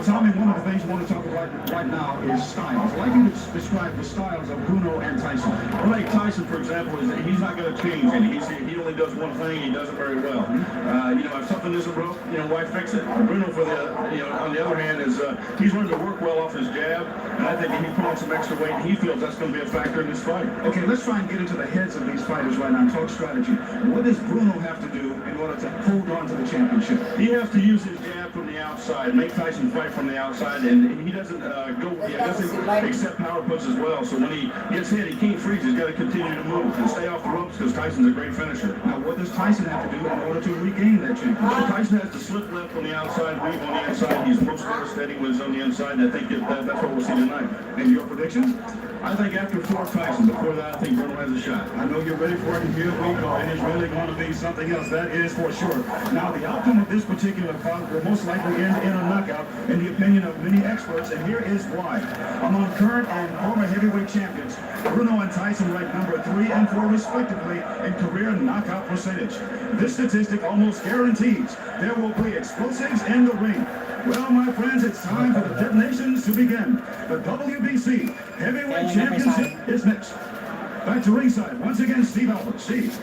Tommy, one of the things I want to talk about right now is styles. I'd like you to describe the styles of Bruno and Tyson. Well, like Tyson, for example, he's not going to change any. He only does one thing. He does it very well. If something isn't broke, why fix it? Bruno, on the other hand, he's learned to work well off his jab, and I think if he put on some extra weight, he feels that's going to be a factor in this fight. Okay, let's try and get into the heads of these fighters right now and talk strategy. What does Bruno have to do in order to hold on to the championship? He has to use his jab from the outside, make Tyson fight from the outside, and he doesn't doesn't accept power punches as well. So when he gets hit, he can't freeze. He's got to continue to move and stay off the ropes because Tyson's a great finisher. Now, what does Tyson have to do in order to regain that championship? Tyson has to slip left on the outside, weave on the inside. He's most steady when he's on the inside, and I think that's what we'll see tonight. And your predictions? I think after 4 Tyson, before that, I think Bruno has a shot. I know you're ready for it, and here we go. And it's really going to be something else, that is for sure. Now, the outcome of this particular fight will most likely end in a knockout, in the opinion of many experts, and here is why. Among current and former heavyweight champions, Bruno and Tyson rank number 3 and 4 respectively in career knockout percentage. This statistic almost guarantees there will be explosives in the ring. Well, my friends, it's time for the detonations to begin. The WBC Heavyweight Championship is next. Back to ringside. Once again, Steve Albert. Steve.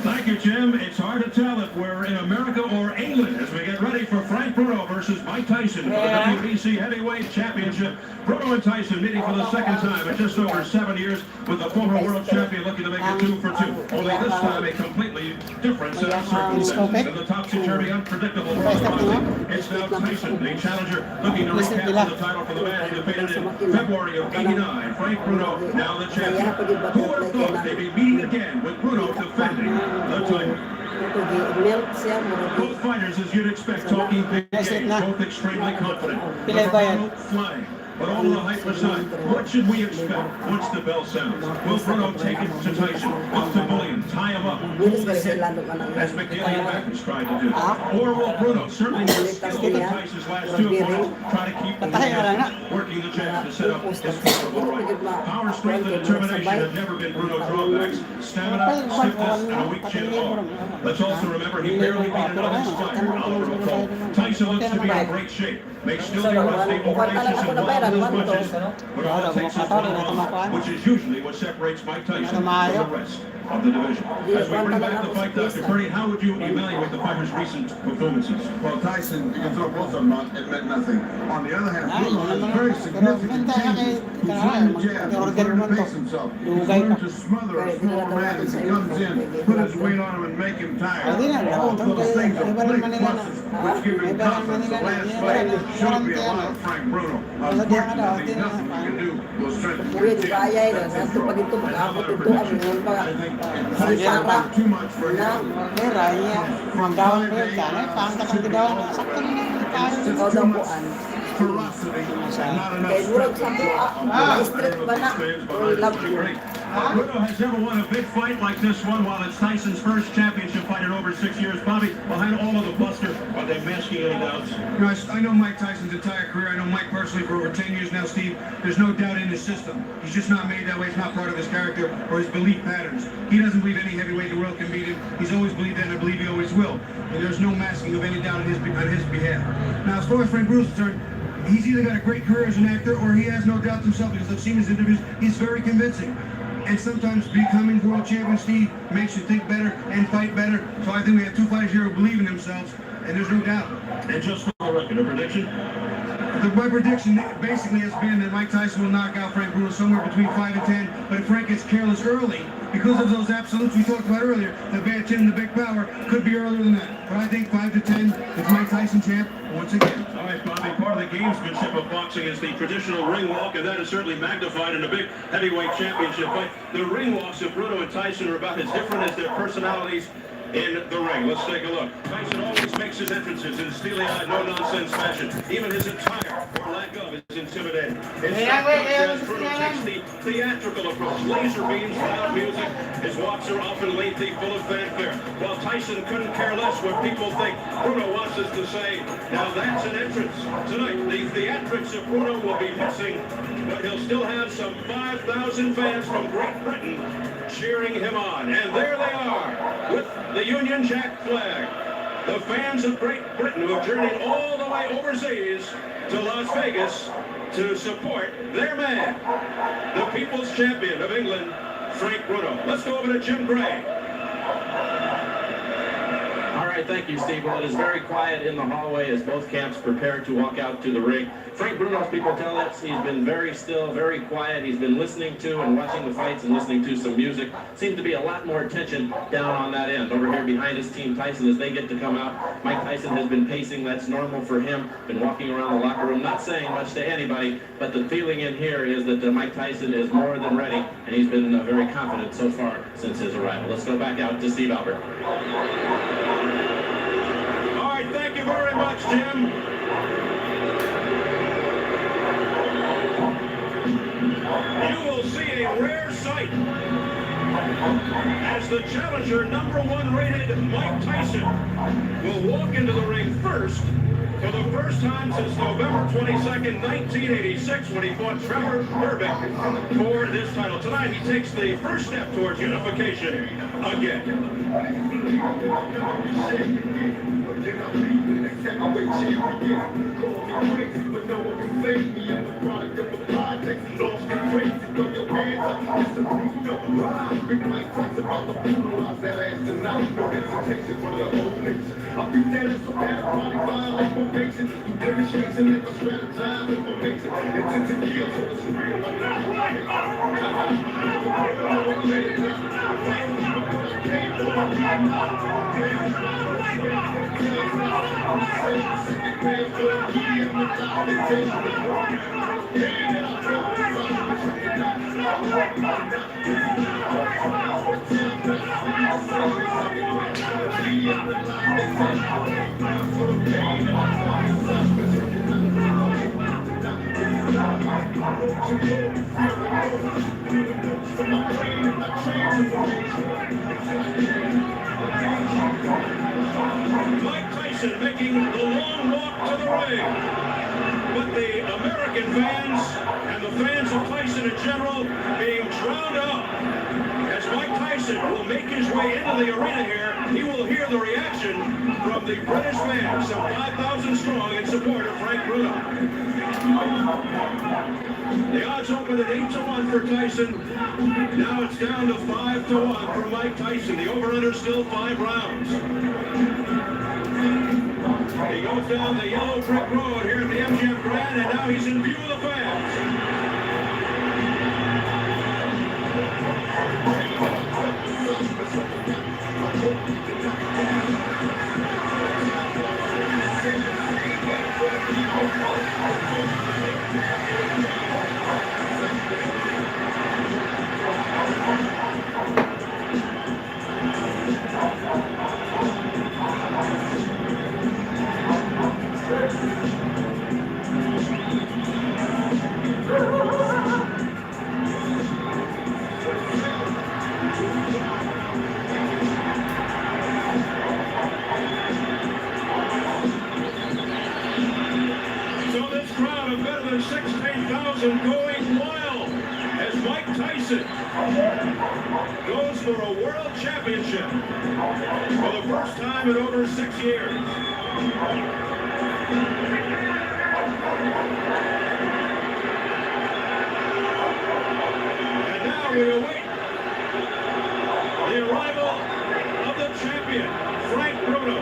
Thank you, Jim. It's hard to tell if we're in America or England as we get ready for Frank Bruno versus Mike Tyson for the WBC Heavyweight Championship. Bruno and Tyson meeting for the second time in just over 7 years, with the former world champion looking to make it 2 for 2. Only this time a completely different set of circumstances. In the topsy-turvy, unpredictable world, it's now Tyson, the challenger, looking to recapture the title for the man he defeated in February of '89. Frank Bruno, now the champion. Who would have thought they'd be meeting again with Bruno defending the title? Both fighters, as you'd expect, talking big game, both extremely confident. Bruno flying. But all the hype aside, what should we expect once the bell sounds? Will Bruno take it to Tyson, up to bullion, tie him up, hold his head, as McNeely and Mackens tried to do? Or will Bruno, certainly more skilled than Tyson's last 2 opponents, try to keep the lead, working the jab to set up his favorable right? Power, strength, and determination have never been Bruno's drawbacks. Stamina, stiffness, and a weak chin arm. Let's also remember he barely beat another fighter, Oliver Cole. Tyson looks to be in great shape. May still be rusty, audacious, and wild as punches, but all it takes is one wrong, which is usually what separates Mike Tyson from the rest of the division. As we bring back the fight, Dr. Purdy, how would you evaluate the fighter's recent performances? Well, Tyson, you can throw both of them out, it meant nothing. On the other hand, Bruno has very significant changes. He's learned to jab, he's learned to pace himself. He's learned to smother a small man as he comes in, put his weight on him and make him tired. All of those things are big pluses, which give him confidence. The last fight showed me a lot of Frank Bruno. Unfortunately, nothing we can do will strengthen his too much for him. Ferocity, not enough Bruno has never won a big fight like this one, while it's Tyson's first championship fight in over 6 years. Bobby, behind all of the bluster, are they masking any doubts? I know Mike Tyson's entire career. I know Mike personally for over 10 years now, Steve. There's no doubt in his system. He's just not made that way. It's not part of his character or his belief patterns. He doesn't believe any heavyweight in the world can beat him. He's always believed that, and I believe he always will. And there's no masking of any doubt on his behalf. Now, as far as Frank Bruno's concerned, he's either got a great career as an actor or he has no doubts himself, because I've seen his interviews. He's very convincing. And sometimes becoming world champion, Steve, makes you think better and fight better. So I think we have 2 fighters here who believe in themselves, and there's no doubt. And just for the record, a prediction? My prediction basically has been that Mike Tyson will knock out Frank Bruno somewhere between 5 and 10. But if Frank gets careless early, because of those absolutes we talked about earlier, the bad chin and the big power, could be earlier than that. But I think 5 to 10, it's Mike Tyson champ once again. All right, Bobby, part of the gamesmanship of boxing is the traditional ring walk, and that is certainly magnified in a big heavyweight championship fight. The ring walks of Bruno and Tyson are about as different as their personalities in the ring. Let's take a look. Tyson always makes his entrances in a steely-eyed, no-nonsense fashion. Even his attire, or lack of, is intimidating. As Bruno takes the theatrical approach, laser beams, loud music. His walks are often lengthy, full of fanfare. While Tyson couldn't care less what people think, Bruno wants us to say, now that's an entrance. Tonight, the theatrics of Bruno will be missing, but he'll still have some 5,000 fans from Great Britain cheering him on. And there they are, with the Union Jack flag. the fans of Great Britain who have journeyed all the way overseas to Las Vegas to support their man, the people's champion of England, Frank Bruno. Let's go over to Jim Gray. All right, thank you, Steve. Well, it is very quiet in the hallway as both camps prepare to walk out to the ring. Frank Bruno's people tell us he's been very still, very quiet. He's been listening to and watching the fights and listening to some music. Seems to be a lot more tension down on that end. Over here behind his team, Tyson, as they get to come out. Mike Tyson has been pacing. That's normal for him. Been walking around the locker room, not saying much to anybody, but the feeling in here is that Mike Tyson is more than ready, and he's been very confident so far since his arrival. Let's go back out to Steve Albert. Thank you very much, Jim. You will see a rare sight as the challenger #1 rated Mike Tyson will walk into the ring first for the first time since November 22nd, 1986, when he fought Trevor Berbick for this title. Tonight, he takes the first step towards unification again. Mike Tyson making the long walk to the ring. But the American fans and the fans of Tyson in general being drowned out. As Mike Tyson will make his way into the arena here, he will hear the reaction from the British fans, some 5,000 strong in support of Frank Bruno. The odds open at 8-1 for Tyson. Now it's down to 5-1 for Mike Tyson. The over-under still 5 rounds. He goes down the yellow brick road here at the MGM Grand, and now he's in view of the fans. Going wild as Mike Tyson goes for a world championship for the first time in over 6 years. And now we await the arrival of the champion, Frank Bruno.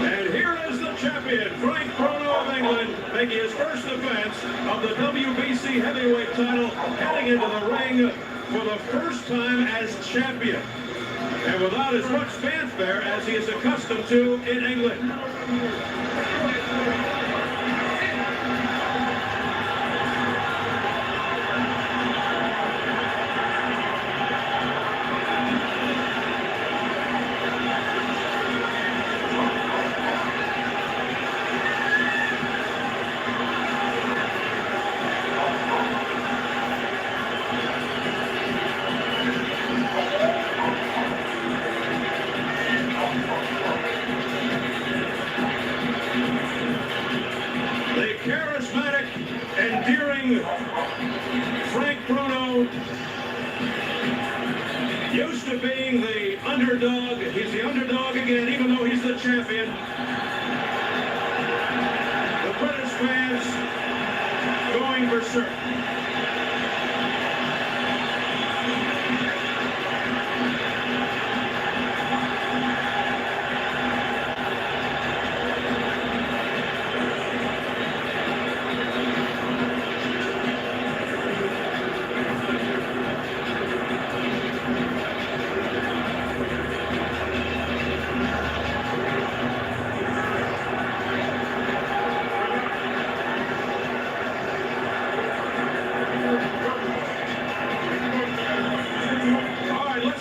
And here is the champion, Frank Bruno of England, making his first defense of the WBC heavyweight title, heading into the ring for the first time as champion, and without as much fanfare as he is accustomed to in England. ring, Frank Bruno, used to being the underdog. He's the underdog again, even though he's the champion. The British fans going berserk.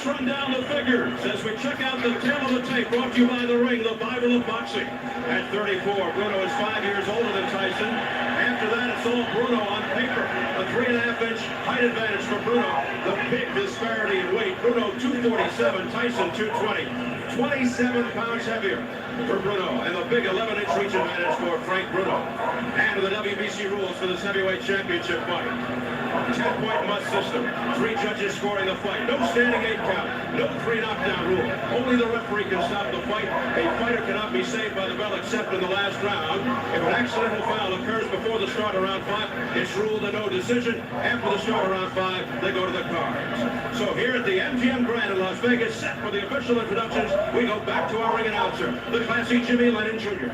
Run down the figures as we check out the tail of the tape brought to you by The Ring, the Bible of boxing. At 34, Bruno is 5 years older than Tyson. After that, it's all Bruno on paper. A 3.5-inch height advantage for Bruno. The big disparity in weight. Bruno 247, Tyson 220. 27 pounds heavier for Bruno, and the big 11-inch reach advantage for Frank Bruno. And the WBC rules for this heavyweight championship fight. 10-point must system. 3 judges scoring the fight. No standing 8 count. No 3 knockdown rule. Only the referee can stop the fight. A fighter cannot be saved by the bell except in the last round. If an accidental foul occurs before the start of round 5, it's ruled a no decision. After the start of round 5, they go to the cards. So here at the MGM Grand in Las Vegas, set for the official introductions, we go back to our ring announcer, the classy Jimmy Lennon Jr.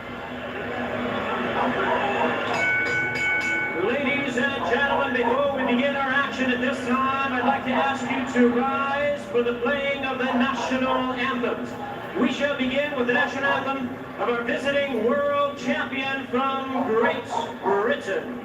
Ladies and gentlemen, before we begin our action at this time, I'd like to ask you to rise for the playing of the national anthems. We shall begin with the national anthem of our visiting world champion from Great Britain.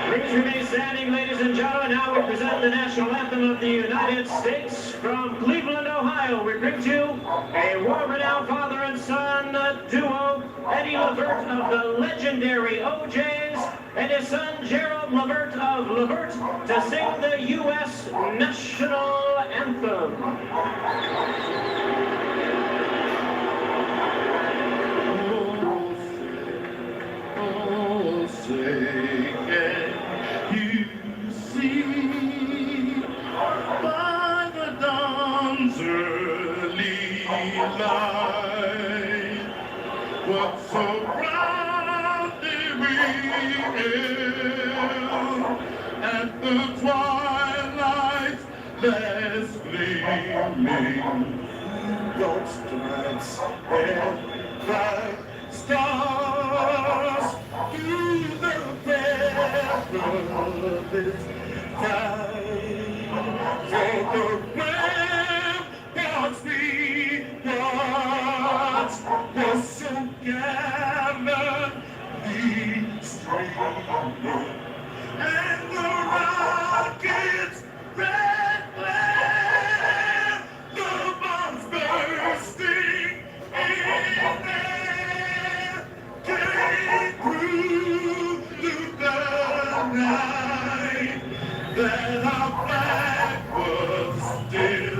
Please remain standing, ladies and gentlemen. Now we present the national anthem of the United States. From Cleveland, Ohio, we bring to you a world-renowned father and son duo, Eddie Levert of the legendary OJs and his son Gerald Levert of Levert, to sing the U.S. national anthem. By the dawn's early light, what surrounded me at the twilight's last gleaming, God's lights and bright stars through the perilous time. For the ramparts we watched were so gallantly streaming, and the rockets' red glare, the bombs bursting in air, came through the night that our flag was still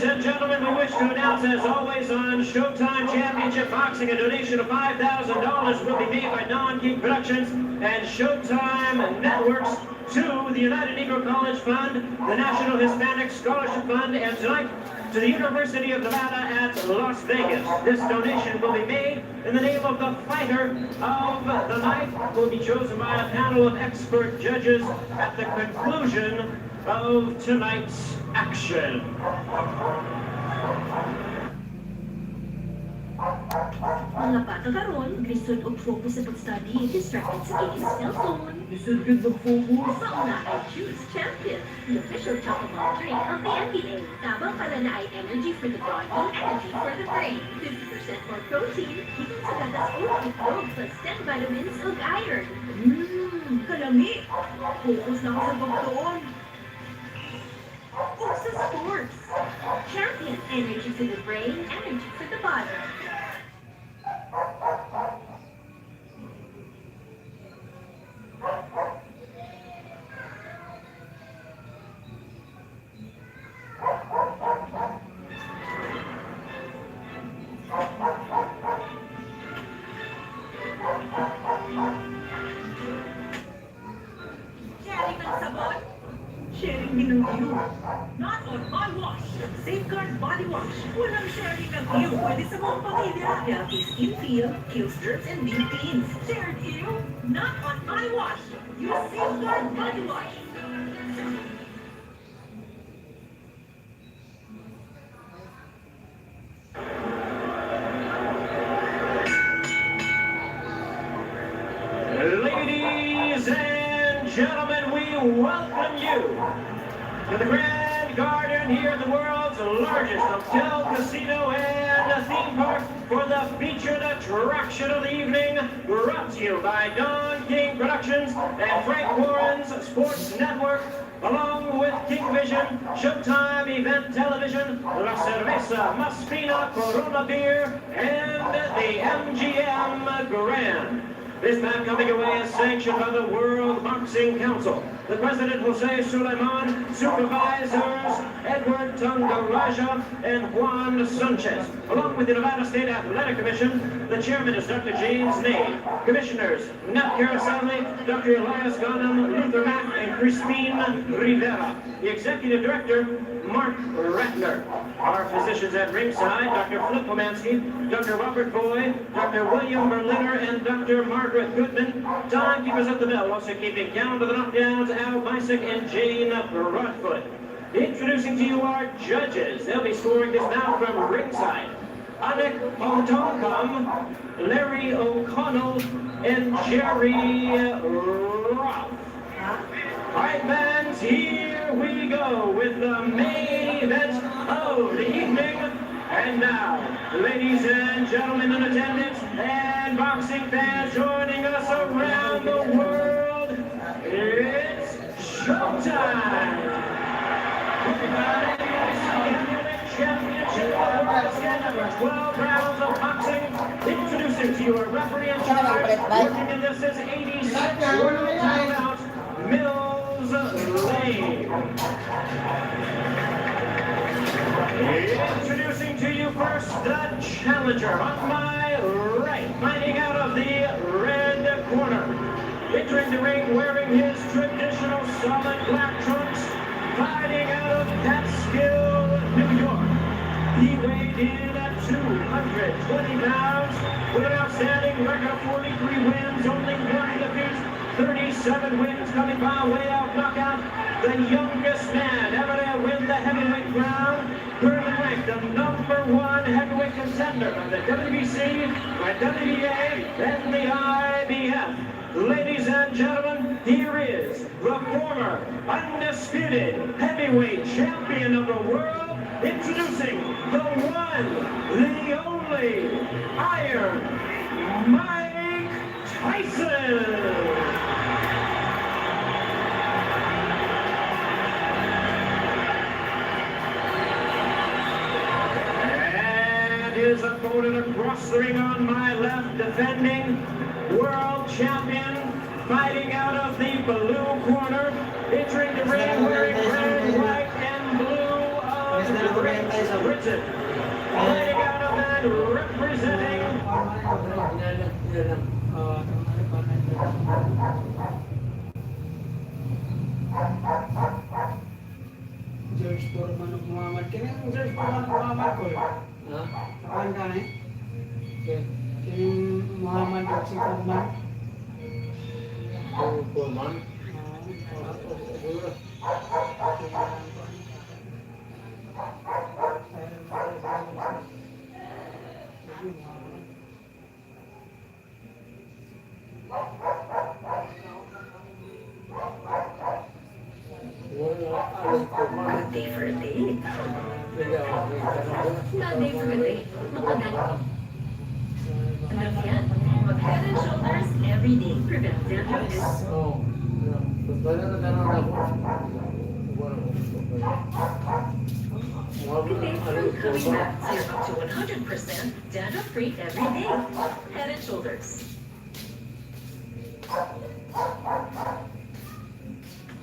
and gentlemen, we wish to announce, as always, on Showtime Championship Boxing, a donation of $5,000 will be made by Non-King Productions and Showtime Networks to the United Negro College Fund, the National Hispanic Scholarship Fund, and tonight to the University of Nevada at Las Vegas. This donation will be made in the name of the fighter of the night, who will be chosen by a panel of expert judges at the conclusion of tonight's action. Mga bata karon, lisod og focus sa pag-study, distracted sa games, cellphone. Lisod good mag-focus. Mauna ay Choose Champion, the official chocolate drink of the NBA. Tabang para na ay energy for the body, energy for the brain. 50% more protein, higit sa gatas o itlog, plus 10 vitamins ug iron. Kalami. Focus lang sa pagtuon. O sa sports. Champion, energy for the brain, energy for the body. Sharing ng sabon. Sharing din ng view. Not on body wash. Safeguard body wash. Walang sharing ng view. Pwede sa buong pamilya. Healthy skin feel, kills germs and deep cleans. Shared view. Not on body wash. Use Safeguard body wash. Ladies and gentlemen, we welcome you to the Grand Garden here at the world's largest hotel, casino, and theme park for the featured attraction of the evening, brought to you by Don King Productions and Frank Warren's Sports Network, along with King Vision, Showtime Event Television, La Cerveza Maspina Corona Beer, and the MGM Grand. This match coming away is sanctioned by the World Boxing Council. The President, Jose Suleiman, supervisors, Edward Tungaraja, and Juan Sanchez. Along with the Nevada State Athletic Commission, the chairman is Dr. James Nade. Commissioners, Nat Carasali, Dr. Elias Ghanem, Luther Mack, and Crispin Rivera. The executive director, Mark Ratner. Our physicians at ringside, Dr. Flip Pomansky, Dr. Robert Boyd, Dr. William Berliner, and Dr. Margaret Goodman. Timekeepers at the bell, also keeping count of the knockdowns, Al Bisick and Jane Broadfoot. Introducing to you our judges. They'll be scoring this bout from ringside. Anik Otongam, Larry O'Connell, and Jerry Roth. All right, fans, here we go with the main event of the evening. And now, ladies and gentlemen in attendance and boxing fans joining us around the world, it's showtime! Championship of the world, 12 rounds of boxing. Introducing to you a referee in charge, working in this is 86 world timeout, Mills Lane. Introducing to you first the challenger on my right, fighting out of the red corner. Entering the ring wearing his traditional solid black trunks, fighting out of Catskill, New York. He weighed in at 220 pounds with an outstanding record of 43 wins, only one defeat, 37 wins coming by way of knockout. The youngest man ever to win the heavyweight crown, currently ranked the #1 heavyweight contender by the WBC, by WBA, and the IBF. Ladies and gentlemen, here is the former undisputed heavyweight champion of the world, introducing the one, the only, Iron Mike Tyson. His opponent across the ring on my left, defending world champion, fighting out of the blue corner, entering the ring wearing red, white, and blue of the ring. Britain. Riding out of that, representing George Foreman of Muhammad. Kini ang George Foreman of Muhammad ko. Ha? Saan ka na eh? Okay. Kini Muhammad George Foreman. Foreman? Good day for a date. Not day for a date. Mapagano. Ano yan? Mag-head and shoulders every day. Prevent their use. Today, from coming back, you're up to 100% dandruff-free every day. Head and shoulders.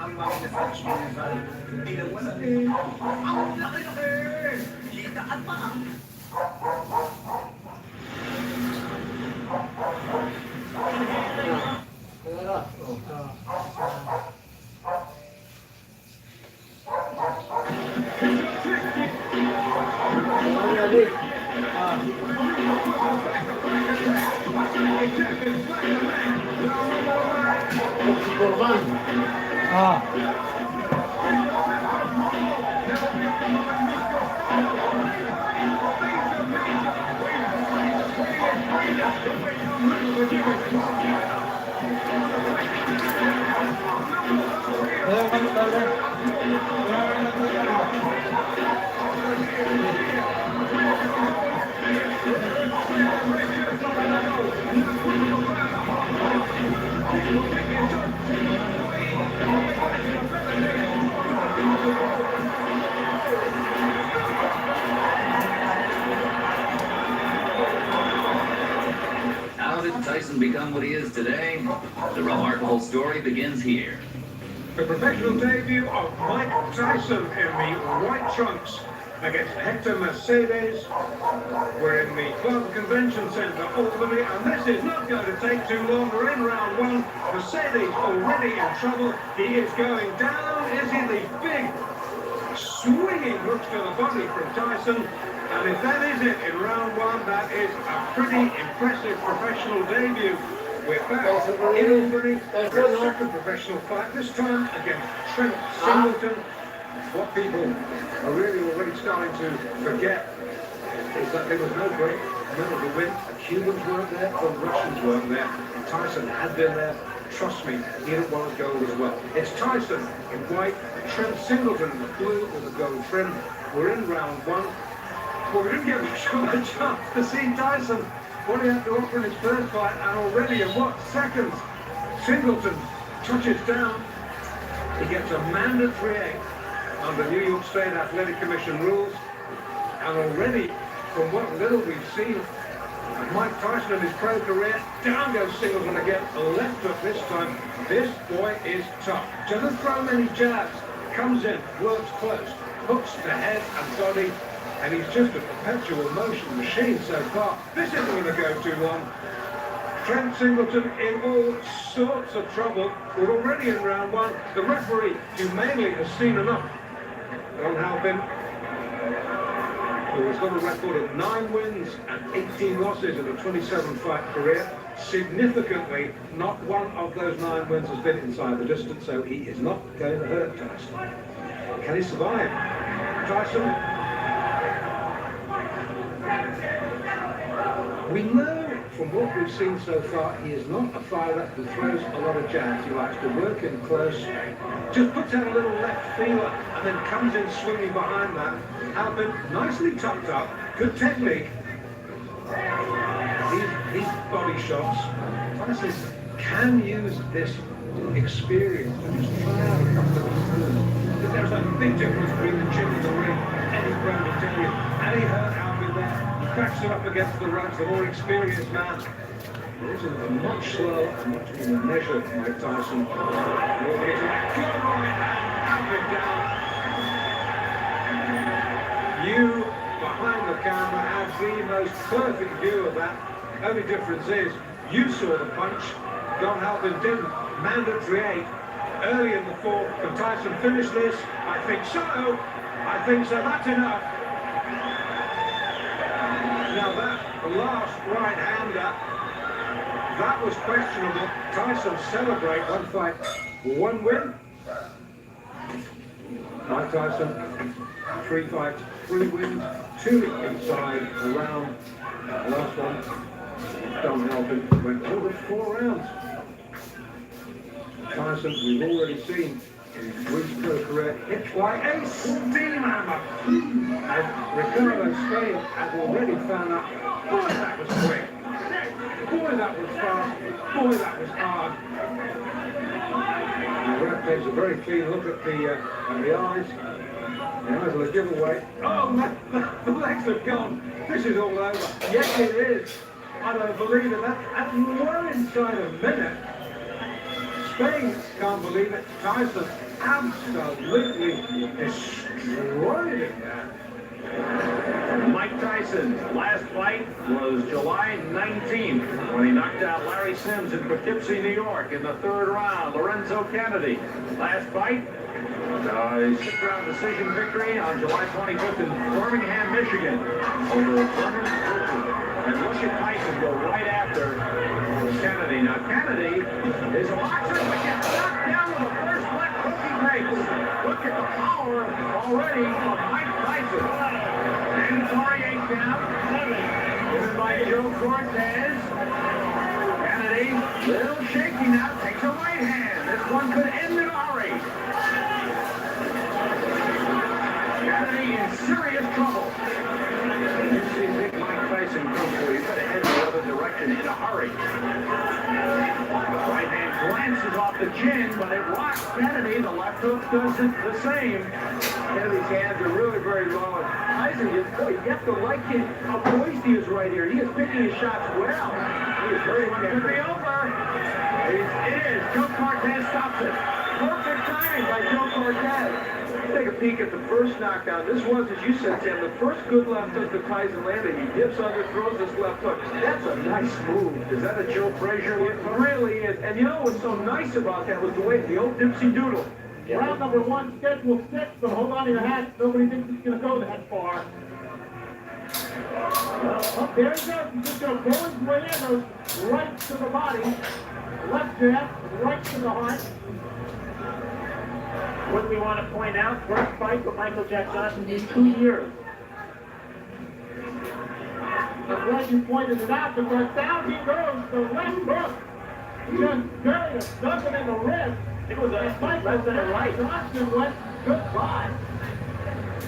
ang mga massage minsan. Pinawala eh. Ang laki-laki! Litaan pa ang... How did Tyson become what he is today? The remarkable story begins here. The professional debut of Mike Tyson in the white trunks against Hector Mercedes. We're in the Club Convention Center, Albany, and this is not going to take too long. We're in round one. Mercedes already in trouble. He is going down. Is he the big swinging hooks to the body from Tyson? And if that is it in round one, that is a pretty impressive professional debut. We're back in Albany for a second professional fight, this time against Trent Singleton. What people are really already starting to forget is that there was no break, none of the win. The Cubans weren't there, the Russians weren't there. Tyson had been there. Trust me, he didn't want to go as well. It's Tyson in white, Trent Singleton in the blue with the gold trim. We're in round one. Well, we didn't get much of a chance to see Tyson. What he had to offer in his first fight, and already in what seconds? Singleton touches down. He gets a mandatory 8 under New York State Athletic Commission rules. And already, from what little we've seen of Mike Tyson in his pro career, down goes Singleton again, a left hook this time. This boy is tough. Doesn't throw many jabs, comes in, works close, hooks the head and body. And he's just a perpetual motion machine so far. This isn't going to go too long. Trent Singleton in all sorts of trouble. We're already in round one. The referee, humanely, has seen enough. Don Halpin, who has got a record of 9 wins and 18 losses in a 27-fight career. Significantly, not one of those 9 wins has been inside the distance, so he is not going to hurt Tyson. Can he survive? Tyson? We know from what we've seen so far, he is not a fighter who throws a lot of jabs. He likes to work in close, just puts out a little left feeler, and then comes in swinging behind that. Halpin, nicely tucked up, good technique. These body shots, Tyson can use this experience to just try out a couple of these moves. There's a big difference between the chin and the ring. Eddie Brown will tell you, and he hurt Halpin there. Cracks it up against the ropes, the more experienced man. This is a much slower and much more measured Mike Tyson. You, by the most perfect view of that. Only difference is you saw the punch, John Halpin didn't. Mandatory 8 early in the fourth. Can Tyson finish this? I think so. I think so. That's enough. Now that last right-hander, that was questionable. Tyson celebrate. One fight, one win. Mike Tyson, 3 fights, 3 wins, 2 inside a round. Last one, John Halpin went over 4 rounds. Tyson, we've already seen in his pro career, hit by a steam hammer. And Ricardo Spain has already found out, boy, that was quick. Boy, that was fast. Boy, that was hard. The ref takes a very clean look at the eyes. The eyes are a giveaway. Oh, the legs are gone. This is all over. Yes, it is. I don't believe it. That's well inside a minute. Spain can't believe it. Tyson absolutely destroyed it there. Mike Tyson's last fight was July 19th when he knocked out Larry Sims in Poughkeepsie, New York in the 3rd round. Lorenzo Kennedy. Last fight, a 6-round decision victory on July 25th in Birmingham, Michigan over Bruno. And look at Tyson go right after Kennedy. Now Kennedy is a boxer, but gets knocked down with the first left hook he makes. Look at the power already of Mike Tyson. Mandatory 8 count, given by Joe Cortez. Kennedy, little shaky now, takes a right hand. This one could end in a hurry. Kennedy in serious trouble. You see big Mike Tyson come through. He's got to head the other direction in a hurry. Right hand glances off the chin, but it rocks Kennedy. The left hook does it the same. Kennedy's hands are really very low. And Tyson, you have to like how poised he is right here. He is picking his shots well. He is very much could be over. It is. Joe Cortez stops it. Perfect timing by Joe Cortez. Take a peek at the first knockdown. This was, as you said, Tim, the first good left hook that Tyson landed. He dips under, throws this left hook. That's a nice move. Is that a Joe Frazier? It really is. And you know what's so nice about that was the way the old Dipsy Doodle. Yeah. Round number 1, schedule 6, but hold on to your hat. Nobody thinks it's going to go that far. Oh, there he goes. He's just going to pull his way in, goes right to the body. Left jab, right to the heart. What we want to point out, first fight with Michael Jack Johnson in 2 years. I'm glad you pointed it out because down he goes, the left hook. Just barely a dozen in the ribs. It was a fight left and a right. Johnson went goodbye.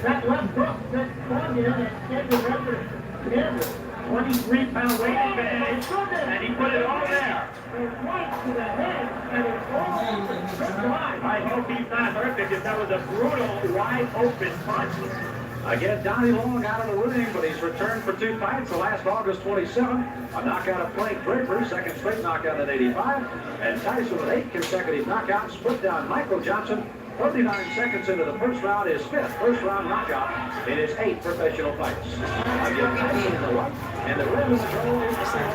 That left hook just swung in and gave the record him. 23-pound weight advantage, and he put it all there. Right to the head, and it's all goodbye. I hope he's not hurt because that was a brutal, wide-open punch. Again, Donnie Long out of the ring, but he's returned for 2 fights. The last August 27th, a knockout of Frank Draper, second straight knockout at 85, and Tyson with 8 consecutive knockouts, split down Michael Johnson. 39 seconds into the first round, his 5th first-round knockout in his 8 professional fights. Again, Tyson in the right, and the rim is controlled. Tyson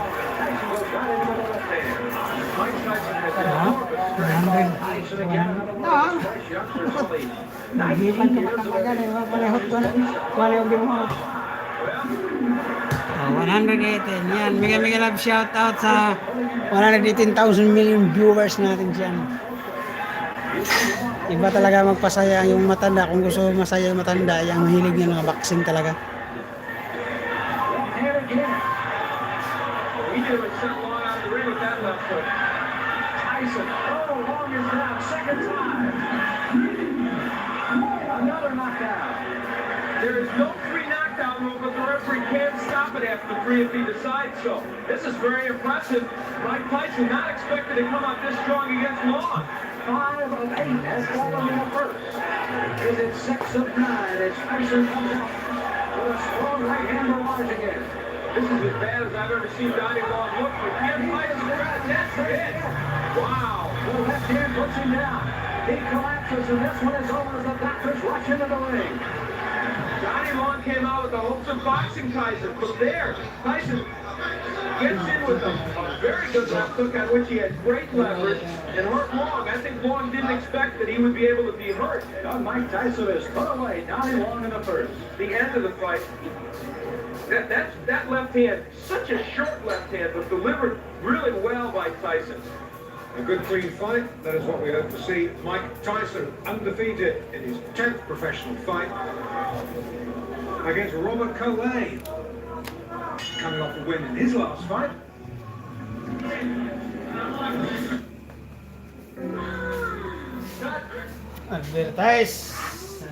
goes right into the left hand. Mike Tyson has enormous strength. Tyson again, another one of his fresh youngsters, only 19 years of age. 118. Yan, mega love shoutout sa 118,000 million viewers natin dyan. Iba talaga magpasaya yung matanda. Kung gusto masaya yung matanda, yung mahilig niya mga boxing talaga. There is no 3 knockdown rule, but the referee can't stop it after 3 if he decides so. This is very impressive. Mike Tyson not expected to come out this strong against Long. 5 of 8 has fallen in the first. Is it 6 of 9 as Tyson comes out with a strong right hand barrage again. This is as bad as I've ever seen Donnie Long look, but can't fight his threat. That's it. Wow. The left hand puts him down. He collapses, and this one is over as the doctors rush into the ring. Johnny Long came out with the hopes of boxing Tyson, but there, Tyson gets in with a very good left hook on which he had great leverage and hurt Long. I think Long didn't expect that he would be able to be hurt. Mike Tyson has put away Johnny Long in the first. The end of the fight. That left hand, such a short left hand, was delivered really well by Tyson. A good clean fight, that is what we hope to see. Mike Tyson undefeated in his 10th professional fight against Robert Collet, coming off a win in his last fight. Advertise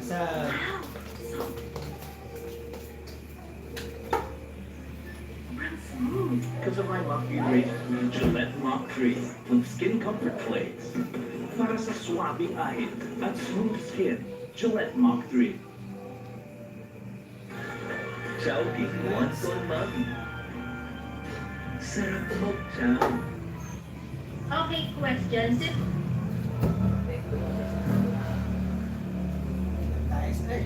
sa Because of my lucky race, Gillette Mach 3 with skin comfort plates. Para sa suabing ahit at smooth skin, Gillette Mach 3. Jogging once a month. Sarap mag-chow. Okay, questions. Nice, eh.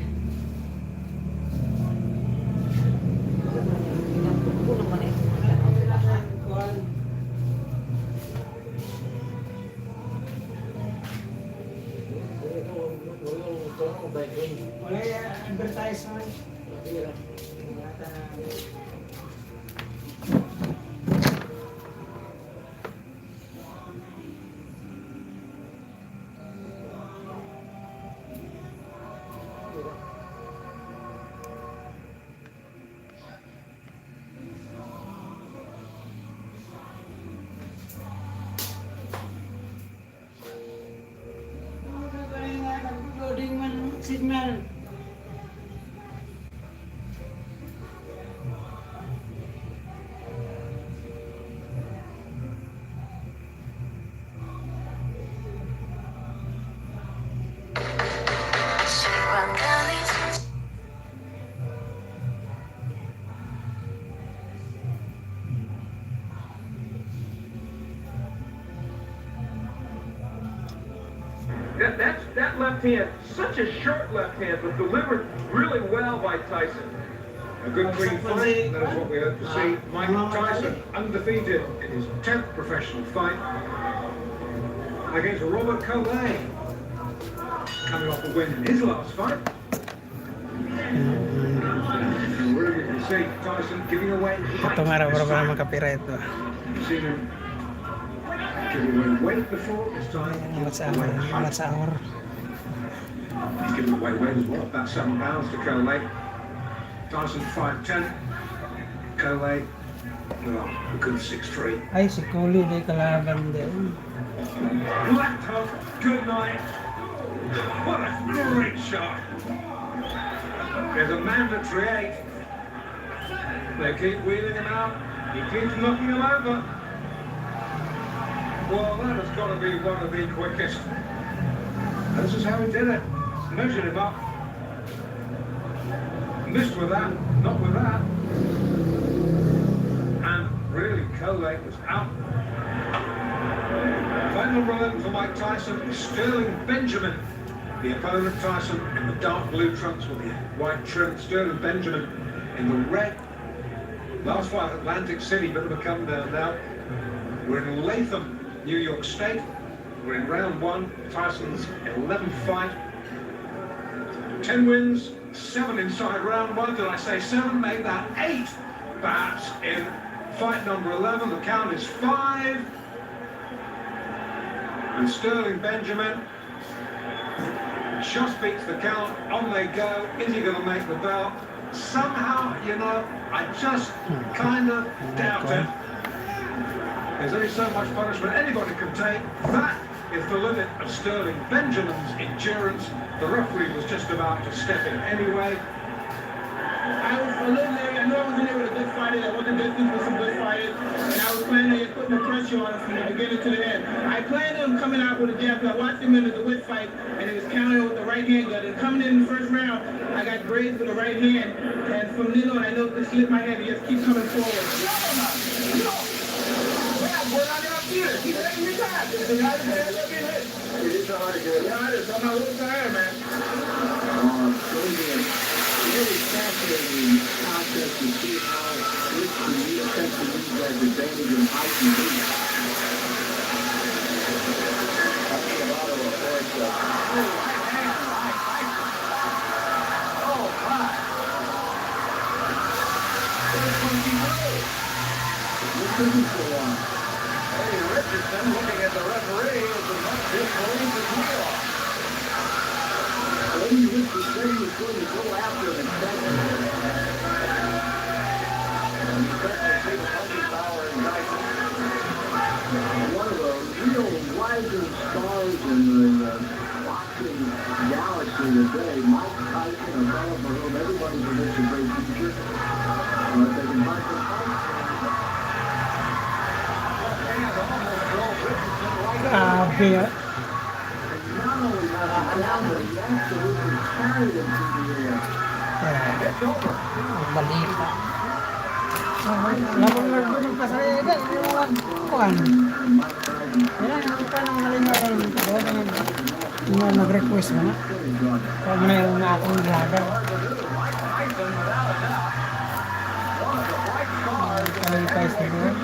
Wala advertisement. Loading man signal. That left hand, such a short left hand, but delivered really well by Tyson. A good clean fight, that is what we hope to see. Mike Tyson undefeated in his 10th professional fight against Robert Collet, coming off a win in his last fight. And really we can see Tyson giving away height. Ito nga raw para makapirate to. You've seen him giving away weight before, this time. Amat sa hour. He's given away weight as well, about 7 pounds to Collet. Tyson 5'10", Collet, a good 6'3". Ay, si Coley may kalaban din. Left hook, good night. What a great shot. There's a mandatory 8. They keep wheeling him out. He keeps knocking him over. Well, that has got to be one of the quickest. This is how he did it. Measured him up. Missed with that, not with that. And really, Collet was out. Fight number 11 for Mike Tyson, Sterling Benjamin. The opponent, Tyson, in the dark blue trunks with the white trim. Sterling Benjamin in the red. Last fight, Atlantic City, bit of a come down now. We're in Latham, New York State. We're in round 1, Tyson's 11th fight. 10 wins, 7 inside round 1. Did I say 7? Make that 8, perhaps, in fight number 11. The count is 5. And Sterling Benjamin just beats the count. On they go. Is he going to make the bell? Somehow, you know, I just kind of doubt it. There's only so much punishment anybody can take. That is the limit of Sterling Benjamin's endurance. The referee was just about to step in anyway. I was a little nervous. I knew I wasn't able to good fight it. I wasn't destined for some good fighting. And I was planning on putting the pressure on him from the beginning to the end. I planned on coming out with a jab. I watched him in the whip fight, and he was countering with the right hand gun. And coming in the first round, I got grazed with the right hand. And from then on, I know to slip my head and just keep coming forward. We're not going to feel it. Keep letting me die. It's a lot of hands up in it. It is hard to get. Yeah, it is. I'm not a little tired, man. Here we has advantage in height and reach. Hey, Richardson, looking at the referee, is as much disbelief as we are. He was going to go after him and catch him. And you certainly see the punching power in Tyson. One of the real rising stars in the boxing galaxy today, Mike Tyson, a fellow for whom everybody predicts a great future. But they can find some fight. Grabe. Not only that, but he absolutely carried him to the It's over. Balita. Lapang magpasaya ka. Kuhan. Yan, hindi pa nang nalimutan. Yung nag-request mo na. Pag na yung akong driver. Request na doon.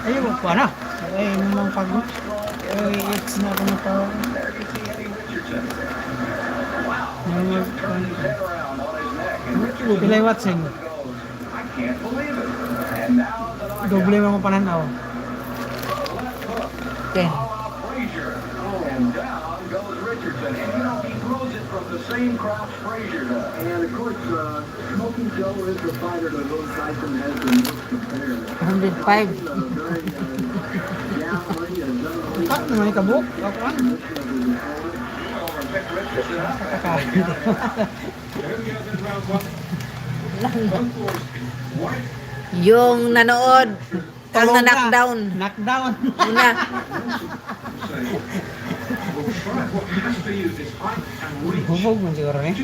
Ayun pa na. Ay, namang pag it's na ako na pa. Pilay Watson. Doble mo pananaw. 10. And down goes Richardson. And you know, he throws it from the same crouch Frazier does. And of course, Smoking Joe is the fighter to whom Tyson has been most compared. 105. Cut naman yung kabuk. Kapan? Yung nanood, kang na-knockdown. Knockdown. Una. Hubog mo siguro eh.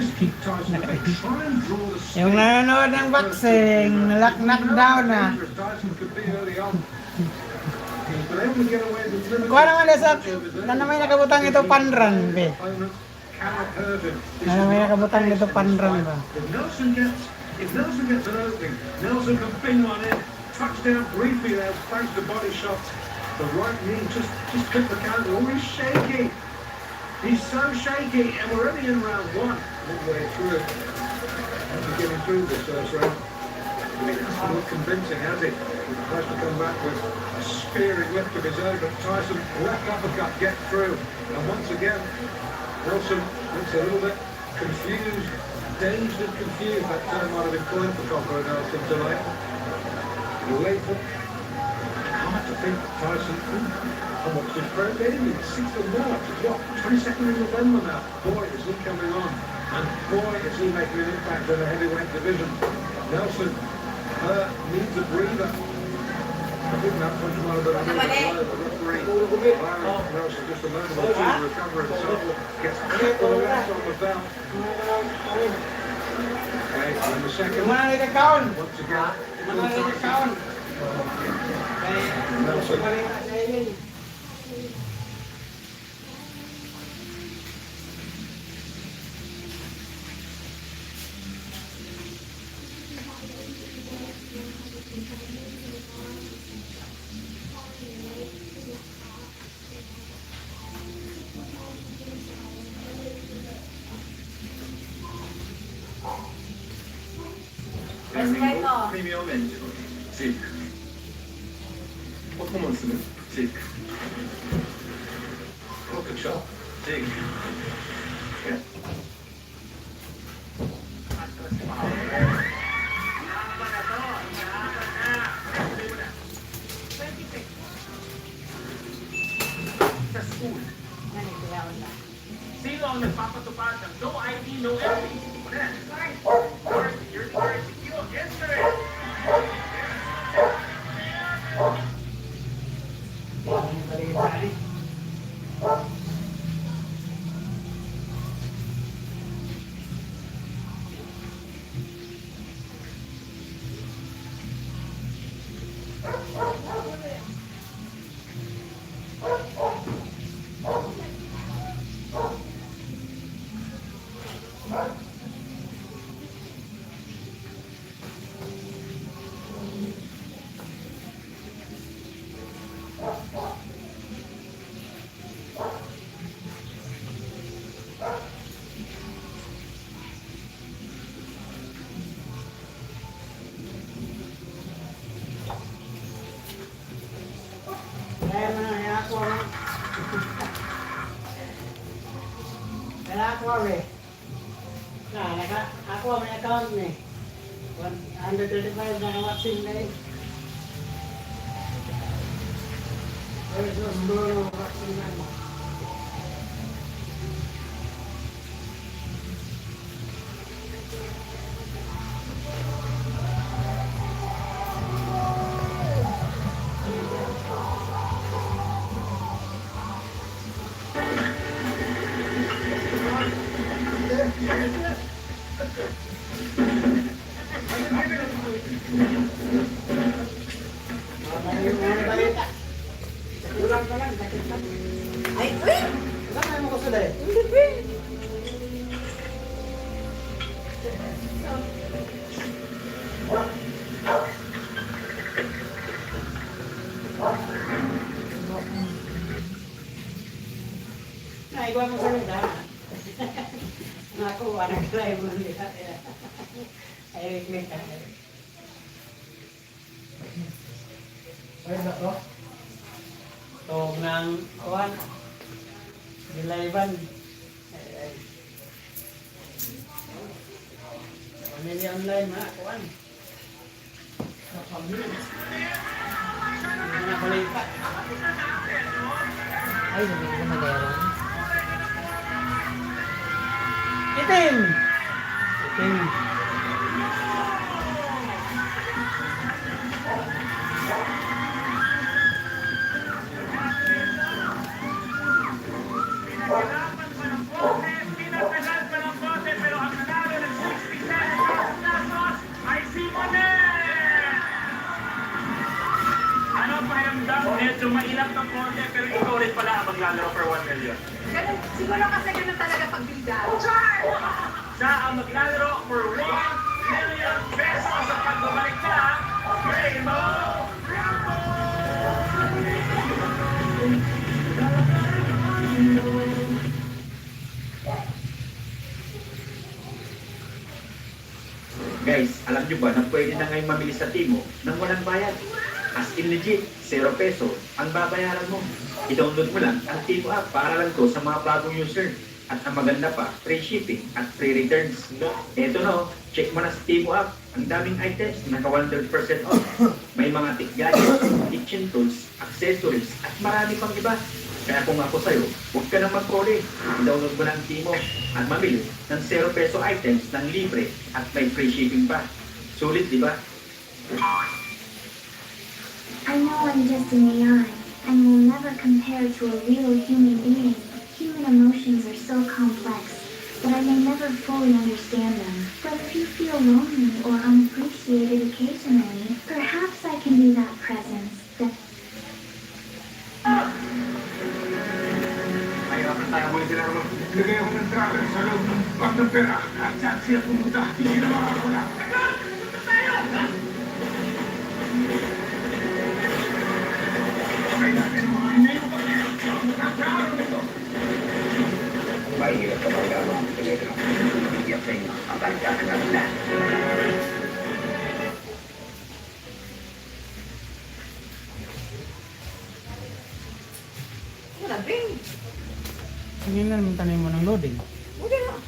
Yung nanonood ng boxing, knockdown na. Kuha naman sa na may nakabutang ito panran, be. Na may nakabutang ito panran ba? If Nelson gets an opening, Nelson can ping one in. Touchdown briefly there, thanks to body shots. The right knee just took the counter. Oh, he's shaky. He's so shaky, and we're only in round one. Midway through it. He's getting through this first round. It hasn't looked convincing, has it? He tries to come back with a spearing lift of his own, but Tyson left uppercut get through. And once again, Nelson looks a little bit confused, dazed and confused. That term might have been coined for Copper Nelson tonight. Late for hard to think Tyson. And what's his pro game? It's 6th of March. It's what? 22nd of November now. Boy, is he coming on. And boy, is he making an impact in the heavyweight division. Nelson needs a breather. I think that punch might have been a little bit low. The referee allowing Nelson just a moment or two to recover himself. Gets hit with the left on the belt. Okay, in the second. Once again. Nelson. 프리미엄 엔진 직 퍼포먼스는 직 프로텍션 직 Sino ang nagpapatupad ng no ID, no entry? You're secure. Yes, sir. Naka-aqua eh. Naka-aqua may account eh. 135 naka-watching na eh. Versus Bruno watching na eh. Ay, uy! Saan mo ko sa dahil? Naigwa mo sa lugar. Nakuha na kalay mo nila. Ay, wait ka. Ay, ba? Tog ng kuhan. Gilayban. Pamilya online ha, kuhan. Pamilya. Hindi na balita. Ay, hindi ko magayaran. Itim! Itim. Medyo mainap ng konti, pero ikaw rin pala ang maglalaro for 1 million. Ganun, siguro kasi ganun talaga pag buildup. Siya ang maglalaro for 1 million pesos sa pagbabalik na Rainbow Guys, alam nyo ba na pwede na ngayon mamili sa Timo nang walang bayad? As in legit, 0 peso ang babayaran mo. I-download mo lang ang Timo app para lang to sa mga bagong user. At ang maganda pa, free shipping at free returns. Eto no, check mo na sa Timo app. Ang daming items, naka 100% off. May mga tech gadgets, kitchen tools, accessories, at marami pang iba. Kaya kung ako sa'yo, huwag ka nang mag-call. I-download mo na ang Timo at mamili ng 0 peso items ng libre at may free shipping pa. Sulit, di ba? I know I'm just an AI and will never compare to a real human being. Human emotions are so complex that I may never fully understand them. But if you feel lonely or unappreciated occasionally, perhaps I can be that presence that... Mahirapan tayo mo yung sinarap. Lagay ako ng travel sa loob ng bag ng pera at saan siya pumunta. Hindi na makakawala. Ay natin ang mga inayo pa. Nakakaraw nito. Mahirap ka magagawa ng telegram. Bigyan sa inyo ang balitaan ng lahat. Wala din. Hindi na naman tanim mo ng loading. Huwag na.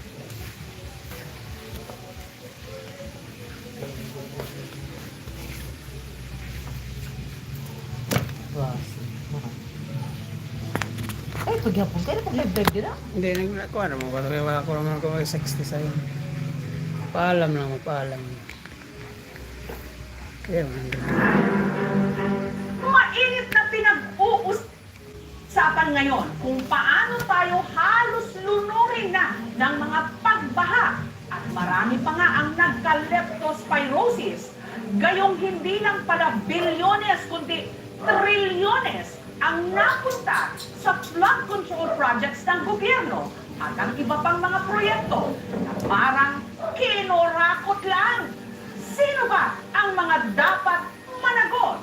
Ay, pagyapon kayo na pag-live din na. Hindi, nagkuha naman ko. Wala ko naman ko 60 sa'yo. Paalam lang, paalam. Kaya Mainit na pinag-uusapan ngayon kung paano tayo halos lunurin na ng mga pagbaha at marami pa nga ang nagka-leptospirosis. Gayong hindi lang pala bilyones kundi trilyones ang napunta sa flood control projects ng gobyerno at ang iba pang mga proyekto na parang kinorakot lang. Sino ba ang mga dapat managot?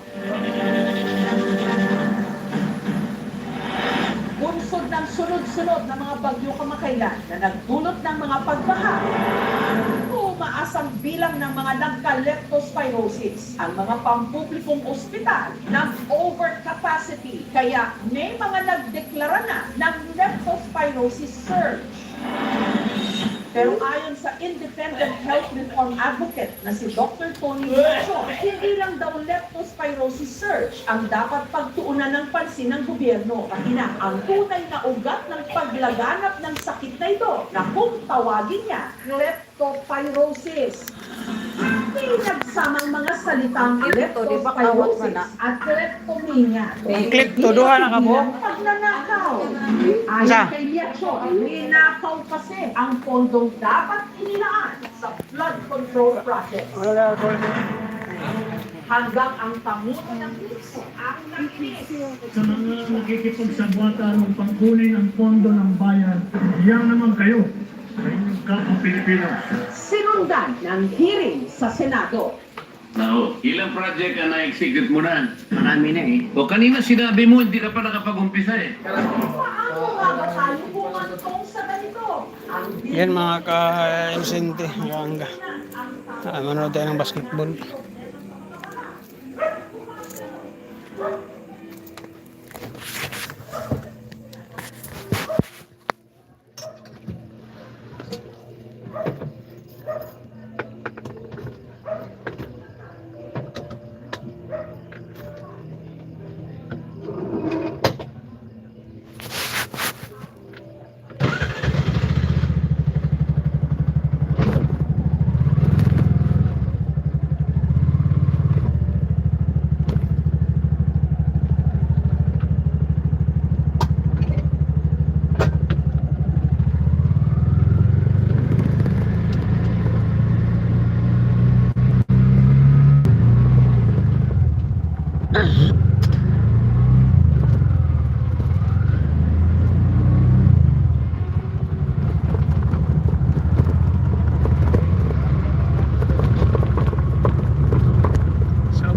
Bunsod ng sunod-sunod na mga bagyo kamakailan na nagdulot ng mga pagbaha. Tumaas ang bilang ng mga nagka-leptospirosis. Ang mga pampublikong ospital ng overcapacity. Kaya may mga nagdeklara na ng leptospirosis surge. Pero ayon sa independent health reform advocate na si Dr. Tony Macho, hindi lang daw leptospirosis surge ang dapat pagtuunan ng pansin ng gobyerno. Kahina ang tunay na ugat ng paglaganap ng sakit na ito na kung tawagin niya, leptospirosis. Pinagsamang mga salitang leptospirosis at kleptomania. Kleptoduha na ka po? Pagnanakaw. Ayon kay Liacho, ninakaw kasi ang pondong dapat inilaan sa flood control project. Hanggang ang tamuto ng puso ang nakinis. Sa mga nakikipagsabwata ng pangkunin ang pondo ng bayan, yan naman kayo. Sa inyong kapang Pilipino. Sinundan ng hearing sa Senado. Nako, ilang project ang na-execute mo na? Marami na eh. O kanina sinabi mo, hindi ka pa nakapag-umpisa eh. Paano nga ba tayo bumantong sa ganito? Yan mga ka-inosente. Manood tayo ng basketball.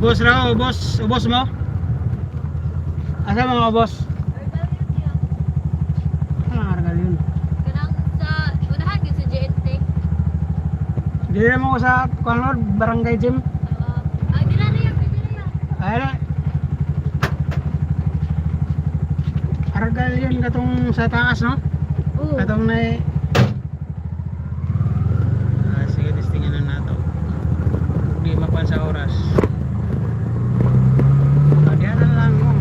Ubos raw, ubos mo? Asa mga ubos? Anong argal yun? Kanang sa unahan yun sa JNT. Dili mo ko sa Kuanor, Barangay Gym. Di na yan, di na yan. Ay na. Argal yun katong sa taas, no? Oo. Katong na sige, testingan na nato. Hindi mapan sa oras. Diyan na lang mo.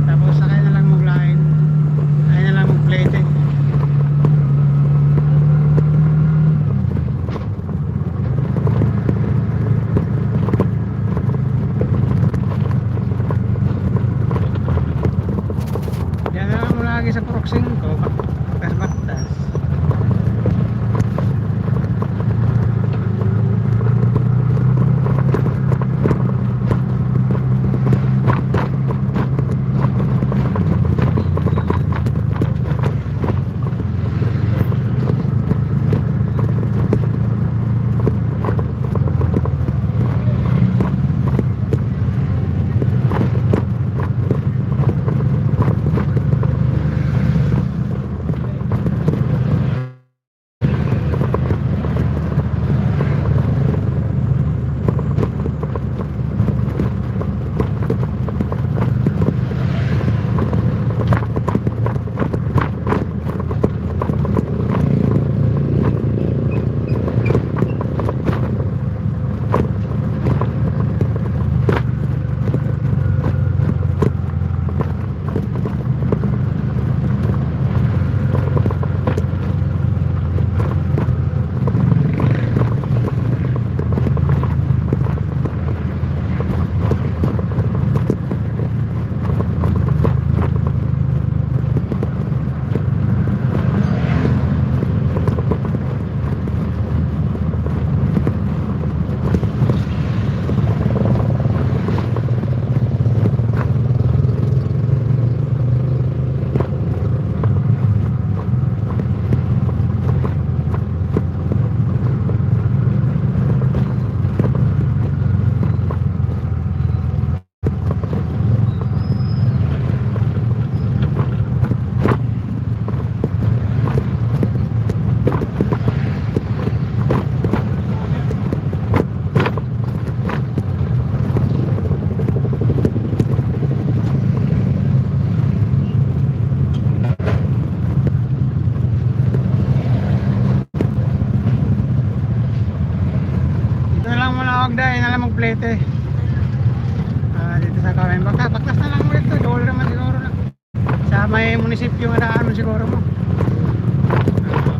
Tapos sakay na lang mag-line. Ay na lang mag-plate. Diyan na lang mo lagi sa proxing ko. Batas-batas. magdaya na lang magplete. Dito sa kami. Baklas na lang ulit to. Doon naman siguro na. Sa may munisipyo nga na ano siguro mo.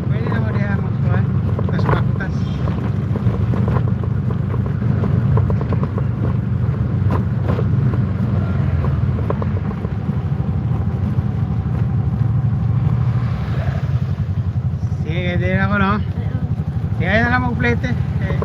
Pwede na mo diyan magkuhan. Baktas. Sige, din ako no. Sige na lang magplete. Sige.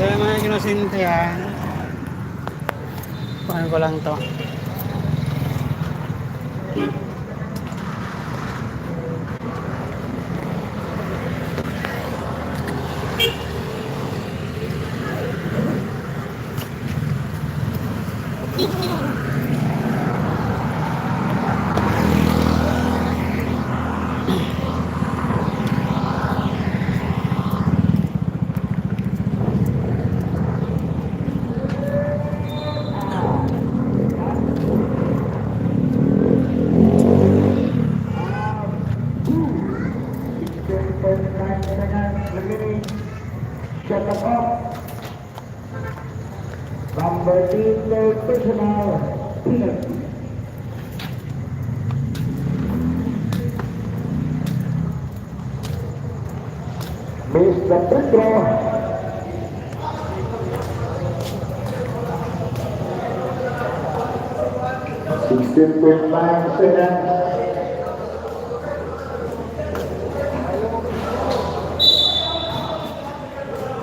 Kaya mga kinusinti yan. Kuhan ko lang to. Number 3, personal. Mr. Bruno. 16.9 seconds.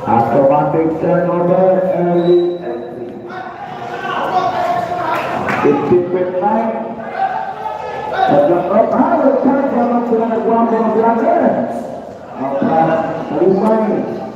Automatic turnover early entry. 15.9. Nag-up high, return naman sila nagwampo ng vlogger. Ang Alisay.